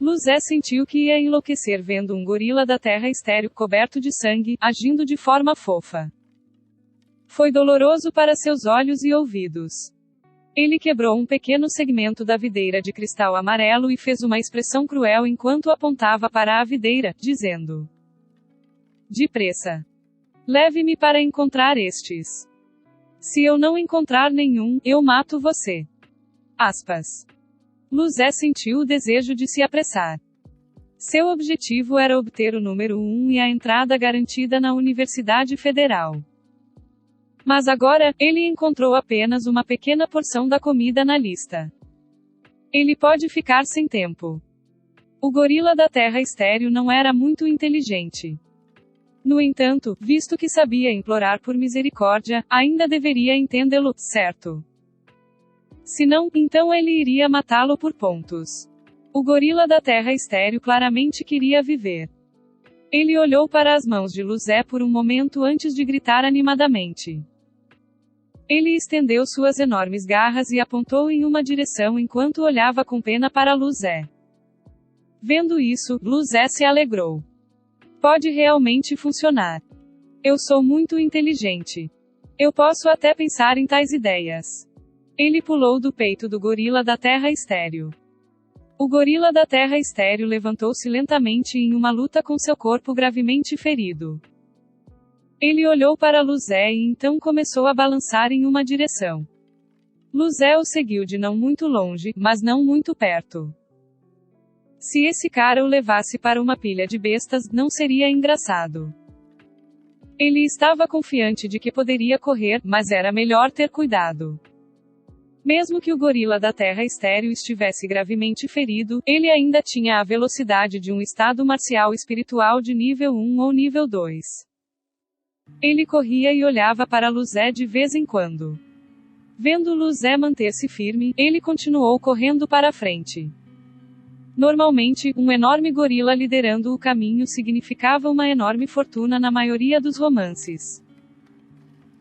Luzé sentiu que ia enlouquecer vendo um gorila da terra estéril, coberto de sangue, agindo de forma fofa. Foi doloroso para seus olhos e ouvidos. Ele quebrou um pequeno segmento da videira de cristal amarelo e fez uma expressão cruel enquanto apontava para a videira, dizendo: depressa. Leve-me para encontrar estes. Se eu não encontrar nenhum, eu mato você. Aspas. Luzé sentiu o desejo de se apressar. Seu objetivo era obter o número 1 e a entrada garantida na Universidade Federal. Mas agora, ele encontrou apenas uma pequena porção da comida na lista. Ele pode ficar sem tempo. O gorila da terra estéril não era muito inteligente. No entanto, visto que sabia implorar por misericórdia, ainda deveria entendê-lo, certo? Se não, então ele iria matá-lo por pontos. O gorila da terra estéril claramente queria viver. Ele olhou para as mãos de Luzé por um momento antes de gritar animadamente. Ele estendeu suas enormes garras e apontou em uma direção enquanto olhava com pena para Luzé. Vendo isso, Luzé se alegrou. Pode realmente funcionar. Eu sou muito inteligente. Eu posso até pensar em tais ideias. Ele pulou do peito do gorila da terra estéril. O gorila da terra estéril levantou-se lentamente em uma luta com seu corpo gravemente ferido. Ele olhou para Luzé e então começou a balançar em uma direção. Luzé o seguiu de não muito longe, mas não muito perto. Se esse cara o levasse para uma pilha de bestas, não seria engraçado. Ele estava confiante de que poderia correr, mas era melhor ter cuidado. Mesmo que o gorila da terra estéril estivesse gravemente ferido, ele ainda tinha a velocidade de um estado marcial espiritual de nível 1 ou nível 2. Ele corria e olhava para Luzé de vez em quando. Vendo Luzé manter-se firme, ele continuou correndo para frente. Normalmente, um enorme gorila liderando o caminho significava uma enorme fortuna na maioria dos romances.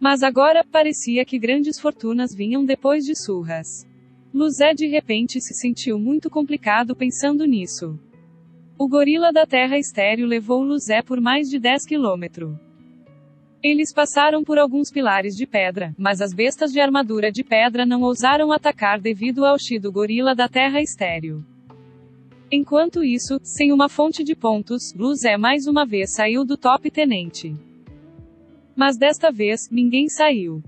Mas agora, parecia que grandes fortunas vinham depois de surras. Luzé de repente se sentiu muito complicado pensando nisso. O gorila da terra estéril levou Luzé por mais de 10 quilômetros. Eles passaram por alguns pilares de pedra, mas as bestas de armadura de pedra não ousaram atacar devido ao chi do gorila da terra estéril. Enquanto isso, sem uma fonte de pontos, Luzé mais uma vez saiu do top tenente. Mas desta vez, ninguém saiu.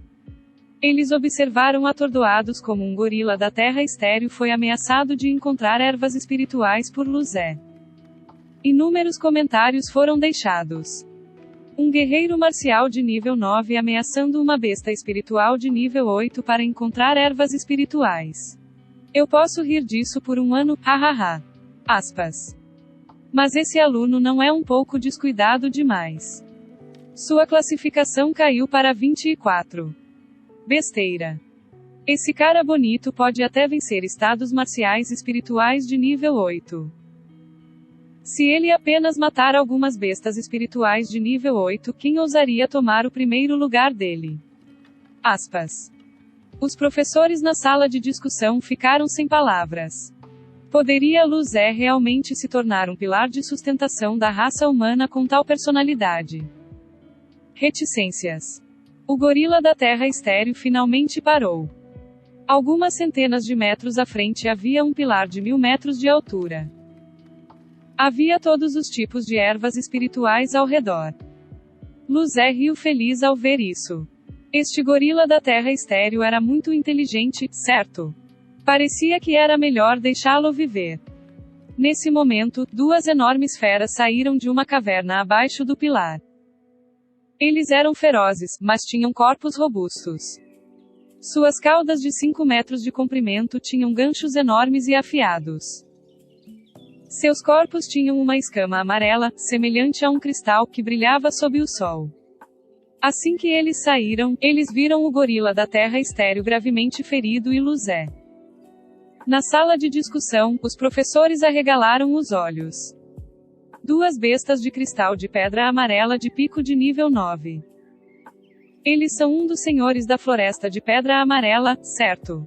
Eles observaram atordoados como um gorila da terra estéril foi ameaçado de encontrar ervas espirituais por Luzé. Inúmeros comentários foram deixados. Um guerreiro marcial de nível 9 ameaçando uma besta espiritual de nível 8 para encontrar ervas espirituais. Eu posso rir disso por um ano, hahaha. Aspas. Mas esse aluno não é um pouco descuidado demais. Sua classificação caiu para 24. Besteira. Esse cara bonito pode até vencer estados marciais espirituais de nível 8. Se ele apenas matar algumas bestas espirituais de nível 8, quem ousaria tomar o primeiro lugar dele? Aspas. Os professores na sala de discussão ficaram sem palavras. Poderia Luzé realmente se tornar um pilar de sustentação da raça humana com tal personalidade? Reticências. O gorila da terra estéril finalmente parou. Algumas centenas de metros à frente havia um pilar de 1000 metros de altura. Havia todos os tipos de ervas espirituais ao redor. Luzé riu feliz ao ver isso. Este gorila da terra estéril era muito inteligente, certo? Parecia que era melhor deixá-lo viver. Nesse momento, duas enormes feras saíram de uma caverna abaixo do pilar. Eles eram ferozes, mas tinham corpos robustos. Suas caudas de 5 metros de comprimento tinham ganchos enormes e afiados. Seus corpos tinham uma escama amarela, semelhante a um cristal, que brilhava sob o sol. Assim que eles saíram, eles viram o gorila da terra estéril gravemente ferido e Luzé. Na sala de discussão, os professores arregalaram os olhos. Duas bestas de cristal de pedra amarela de pico de nível 9. Eles são um dos senhores da floresta de pedra amarela, certo?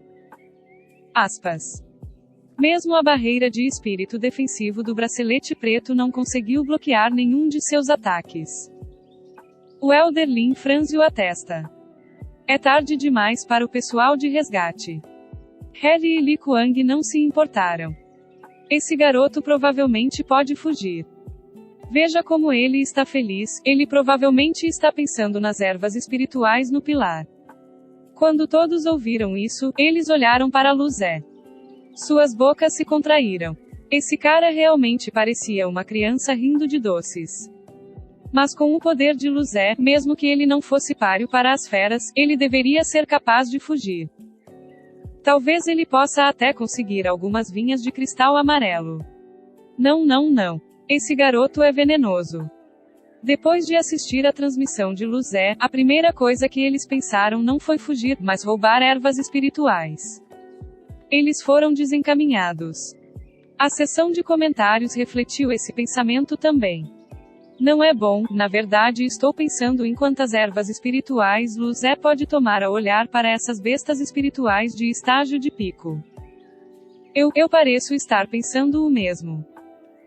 Aspas. Mesmo a barreira de espírito defensivo do bracelete preto não conseguiu bloquear nenhum de seus ataques. O Elder Lin franziu a testa. É tarde demais para o pessoal de resgate. Harry e Li Kuang não se importaram. Esse garoto provavelmente pode fugir. Veja como ele está feliz, ele provavelmente está pensando nas ervas espirituais no pilar. Quando todos ouviram isso, eles olharam para Luzé. Suas bocas se contraíram. Esse cara realmente parecia uma criança rindo de doces. Mas com o poder de Luzé, mesmo que ele não fosse páreo para as feras, ele deveria ser capaz de fugir. Talvez ele possa até conseguir algumas vinhas de cristal amarelo. Não, não, não. Esse garoto é venenoso. Depois de assistir à transmissão de Luzé, a primeira coisa que eles pensaram não foi fugir, mas roubar ervas espirituais. Eles foram desencaminhados. A sessão de comentários refletiu esse pensamento também. Não é bom, na verdade estou pensando em quantas ervas espirituais Luzé pode tomar ao olhar para essas bestas espirituais de estágio de pico. Eu pareço estar pensando o mesmo.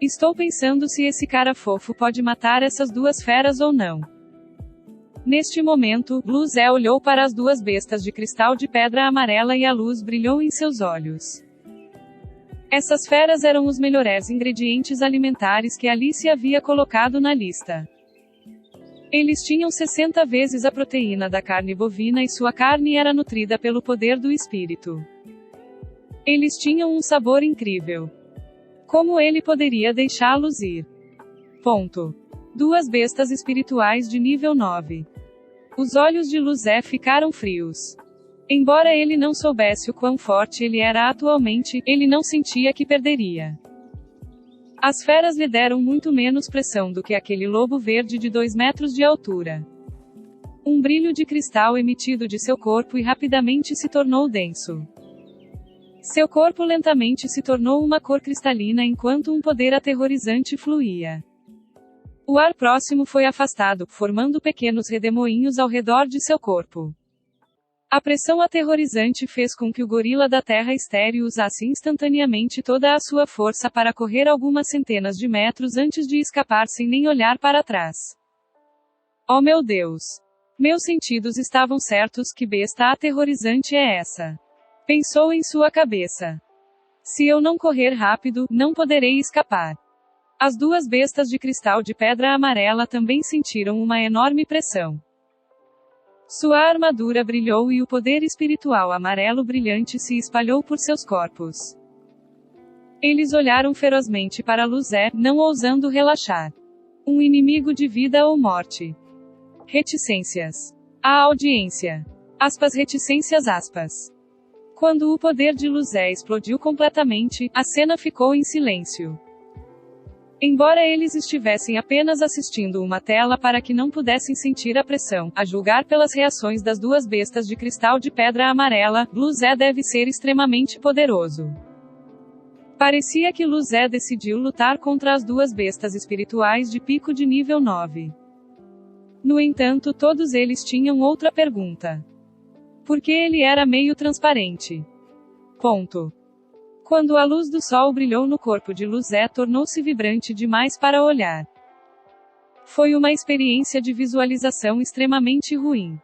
Estou pensando se esse cara fofo pode matar essas duas feras ou não. Neste momento, Luzé olhou para as duas bestas de cristal de pedra amarela e a luz brilhou em seus olhos. Essas feras eram os melhores ingredientes alimentares que Alice havia colocado na lista. Eles tinham 60 vezes a proteína da carne bovina e sua carne era nutrida pelo poder do espírito. Eles tinham um sabor incrível. Como ele poderia deixá-los ir? Ponto. Duas bestas espirituais de nível 9. Os olhos de Luzé ficaram frios. Embora ele não soubesse o quão forte ele era atualmente, ele não sentia que perderia. As feras lhe deram muito menos pressão do que aquele lobo verde de 2 metros de altura. Um brilho de cristal emitido de seu corpo e rapidamente se tornou denso. Seu corpo lentamente se tornou uma cor cristalina enquanto um poder aterrorizante fluía. O ar próximo foi afastado, formando pequenos redemoinhos ao redor de seu corpo. A pressão aterrorizante fez com que o gorila da Terra Estéreo usasse instantaneamente toda a sua força para correr algumas centenas de metros antes de escapar sem nem olhar para trás. Oh meu Deus! Meus sentidos estavam certos, que besta aterrorizante é essa? Pensou em sua cabeça. Se eu não correr rápido, não poderei escapar. As duas bestas de cristal de pedra amarela também sentiram uma enorme pressão. Sua armadura brilhou e o poder espiritual amarelo brilhante se espalhou por seus corpos. Eles olharam ferozmente para Luzé, não ousando relaxar. Um inimigo de vida ou morte. Reticências. A audiência. Aspas reticências aspas. Quando o poder de Luzé explodiu completamente, a cena ficou em silêncio. Embora eles estivessem apenas assistindo uma tela para que não pudessem sentir a pressão, a julgar pelas reações das duas bestas de cristal de pedra amarela, Luzé deve ser extremamente poderoso. Parecia que Luzé decidiu lutar contra as duas bestas espirituais de pico de nível 9. No entanto, todos eles tinham outra pergunta. Por que ele era meio transparente? Ponto. Quando a luz do sol brilhou no corpo de Luzé, tornou-se vibrante demais para olhar. Foi uma experiência de visualização extremamente ruim.